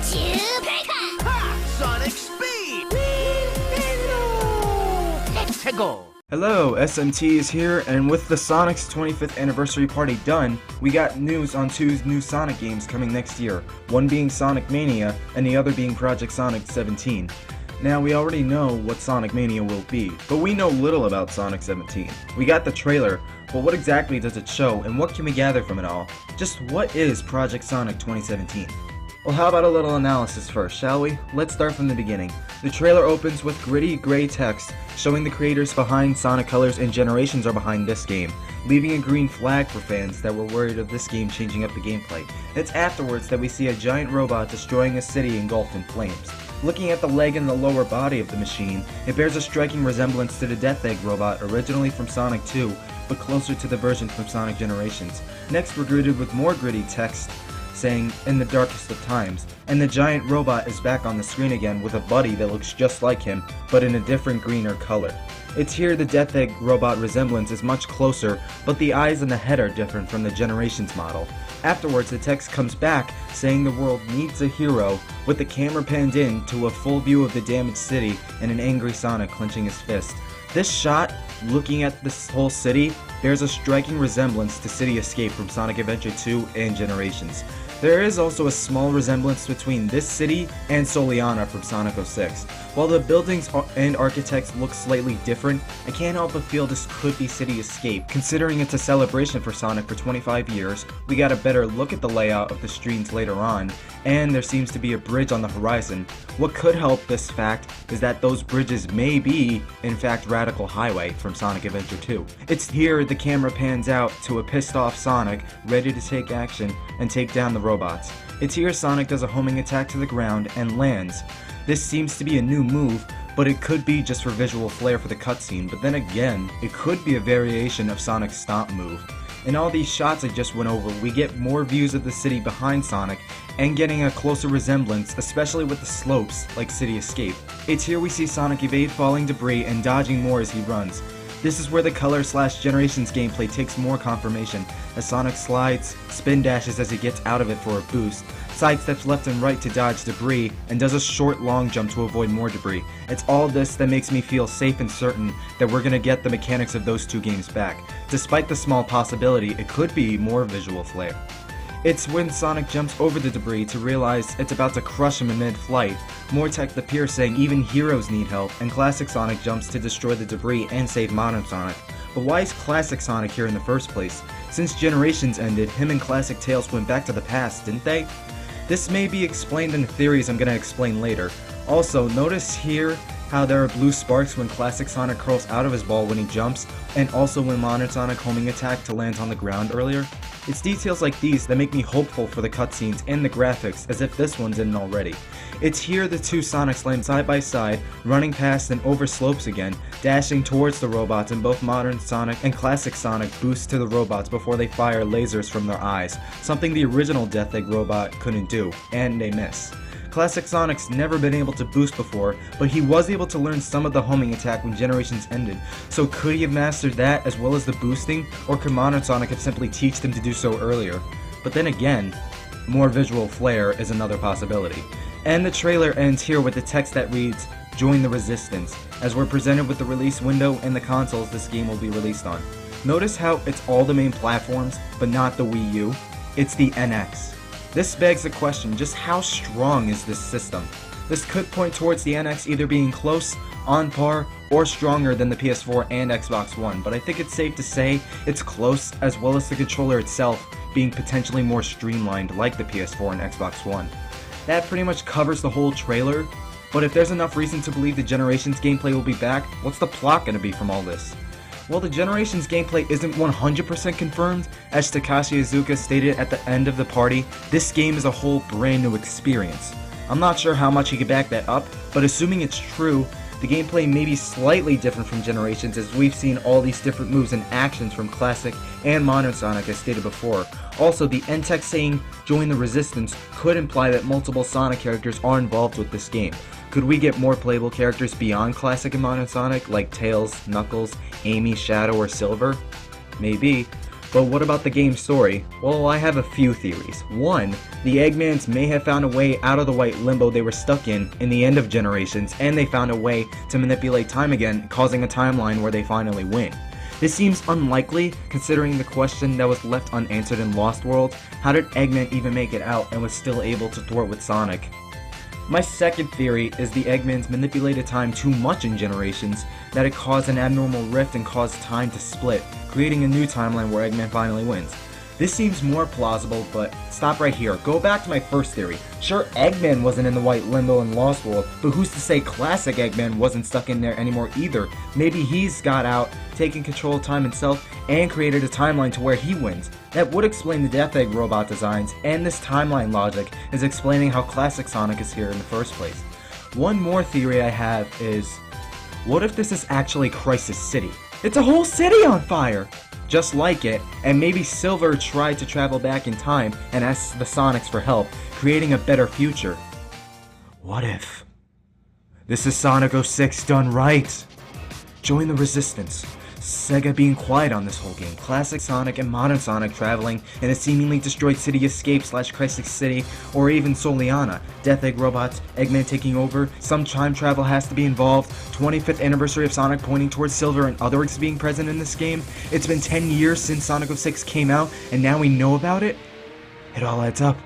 Sonic Speed! Let's go! Hello, SMT is here, and with the Sonic's 25th anniversary party done, we got news on two new Sonic games coming next year, one being Sonic Mania, and the other being Porject Sonic 17. Now, we already know what Sonic Mania will be, but we know little about Sonic 17. We got the trailer, but what exactly does it show, and what can we gather from it all? Just what is Porject Sonic 2017? Well, how about a little analysis first, shall we? Let's start from the beginning. The trailer opens with gritty gray text showing the creators behind Sonic Colors and Generations are behind this game, leaving a green flag for fans that were worried of this game changing up the gameplay. It's afterwards that we see a giant robot destroying a city engulfed in flames. Looking at the leg and the lower body of the machine, it bears a striking resemblance to the Death Egg robot originally from Sonic 2, but closer to the version from Sonic Generations. Next, we're greeted with more gritty text saying, "In the darkest of times," and the giant robot is back on the screen again with a buddy that looks just like him, but in a different greener color. It's here the Death Egg robot resemblance is much closer, but the eyes and the head are different from the Generations model. Afterwards, the text comes back saying the world needs a hero, with the camera panned in to a full view of the damaged city and an angry Sonic clenching his fist. This shot, looking at this whole city, bears a striking resemblance to City Escape from Sonic Adventure 2 and Generations. There is also a small resemblance between this city and Soliana from Sonic 06. While the buildings and architects look slightly different, I can't help but feel this could be City Escape. Considering it's a celebration for Sonic for 25 years, we got a better look at the layout of the streets later on, and there seems to be a bridge on the horizon. What could help this fact is that those bridges may be, in fact, Radical Highway from Sonic Adventure 2. It's here the camera pans out to a pissed off Sonic, ready to take action and take down the robots. It's here Sonic does a homing attack to the ground and lands. This seems to be a new move, but it could be just for visual flair for the cutscene, but then again, it could be a variation of Sonic's stomp move. In all these shots I just went over, we get more views of the city behind Sonic, and getting a closer resemblance, especially with the slopes, like City Escape. It's here we see Sonic evade falling debris and dodging more as he runs. This is where the Color/Generations gameplay takes more confirmation, as Sonic slides, spin dashes as he gets out of it for a boost, sidesteps left and right to dodge debris, and does a short long jump to avoid more debris. It's all this that makes me feel safe and certain that we're gonna get the mechanics of those two games back. Despite the small possibility, it could be more visual flair. It's when Sonic jumps over the debris to realize it's about to crush him in mid-flight. More text appears saying even heroes need help, and Classic Sonic jumps to destroy the debris and save Modern Sonic. But why is Classic Sonic here in the first place? Since Generations ended, him and Classic Tails went back to the past, didn't they? This may be explained in the theories I'm gonna explain later. Also, notice here how there are blue sparks when Classic Sonic curls out of his ball when he jumps, and also when Modern Sonic homing attack to land on the ground earlier. It's details like these that make me hopeful for the cutscenes and the graphics, as if this one didn't already. It's here the two Sonics land side by side, running past and over slopes again, dashing towards the robots, and both Modern Sonic and Classic Sonic boost to the robots before they fire lasers from their eyes, something the original Death Egg robot couldn't do, and they miss. Classic Sonic's never been able to boost before, but he was able to learn some of the homing attack when Generations ended, so could he have mastered that as well as the boosting, or could Modern Sonic have simply teached him to do so earlier? But then again, more visual flair is another possibility. And the trailer ends here with the text that reads, "Join the Resistance," as we're presented with the release window and the consoles this game will be released on. Notice how it's all the main platforms, but not the Wii U? It's the NX. This begs the question, just how strong is this system? This could point towards the NX either being close, on par, or stronger than the PS4 and Xbox One, but I think it's safe to say it's close, as well as the controller itself being potentially more streamlined like the PS4 and Xbox One. That pretty much covers the whole trailer, but if there's enough reason to believe the Generations gameplay will be back, what's the plot gonna be from all this? Well, the Generations gameplay isn't 100% confirmed, as Takashi Iizuka stated at the end of the party, this game is a whole brand new experience. I'm not sure how much he could back that up, but assuming it's true, the gameplay may be slightly different from Generations, as we've seen all these different moves and actions from Classic and Modern Sonic as stated before. Also, the end text saying "Join the Resistance" could imply that multiple Sonic characters are involved with this game. Could we get more playable characters beyond Classic and Modern Sonic, like Tails, Knuckles, Amy, Shadow, or Silver? Maybe. But what about the game's story? Well, I have a few theories. One, the Eggmans may have found a way out of the white limbo they were stuck in the end of Generations, and they found a way to manipulate time again, causing a timeline where they finally win. This seems unlikely, considering the question that was left unanswered in Lost World: how did Eggman even make it out and was still able to thwart with Sonic? My second theory is the Eggmans manipulated time too much in Generations, that it caused an abnormal rift and caused time to split, creating a new timeline where Eggman finally wins. This seems more plausible, but stop right here. Go back to my first theory. Sure, Eggman wasn't in the white limbo in Lost World, but who's to say classic Eggman wasn't stuck in there anymore either? Maybe he's got out, taken control of time himself, and created a timeline to where he wins. That would explain the Death Egg robot designs, and this timeline logic is explaining how classic Sonic is here in the first place. One more theory I have is, what if this is actually Crisis City? It's a whole city on fire! Just like it, and maybe Silver tried to travel back in time and asked the Sonics for help, creating a better future. What if? This is Sonic 06 done right! Join the Resistance. Sega being quiet on this whole game. Classic Sonic and modern Sonic traveling in a seemingly destroyed city escape / Crisis City, or even Soliana. Death Egg robots, Eggman taking over, some time travel has to be involved, 25th anniversary of Sonic pointing towards Silver and others being present in this game. It's been 10 years since Sonic 06 came out, and now we know about it? It all adds up.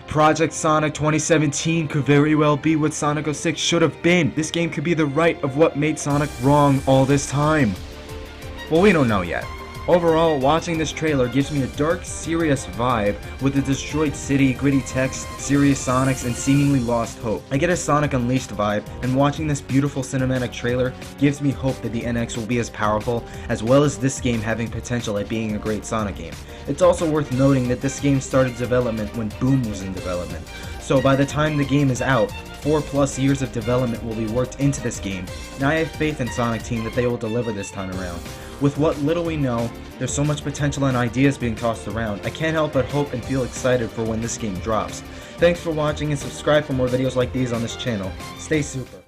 Porject Sonic 2017 could very well be what Sonic 06 should have been. This game could be the right of what made Sonic wrong all this time. Well, we don't know yet. Overall, watching this trailer gives me a dark, serious vibe with a destroyed city, gritty text, serious Sonics, and seemingly lost hope. I get a Sonic Unleashed vibe, and watching this beautiful cinematic trailer gives me hope that the NX will be as powerful, as well as this game having potential at being a great Sonic game. It's also worth noting that this game started development when Boom was in development, so by the time the game is out, 4+ years of development will be worked into this game, and I have faith in Sonic Team that they will deliver this time around. With what little we know, there's so much potential and ideas being tossed around. I can't help but hope and feel excited for when this game drops. Thanks for watching, and subscribe for more videos like these on this channel. Stay super.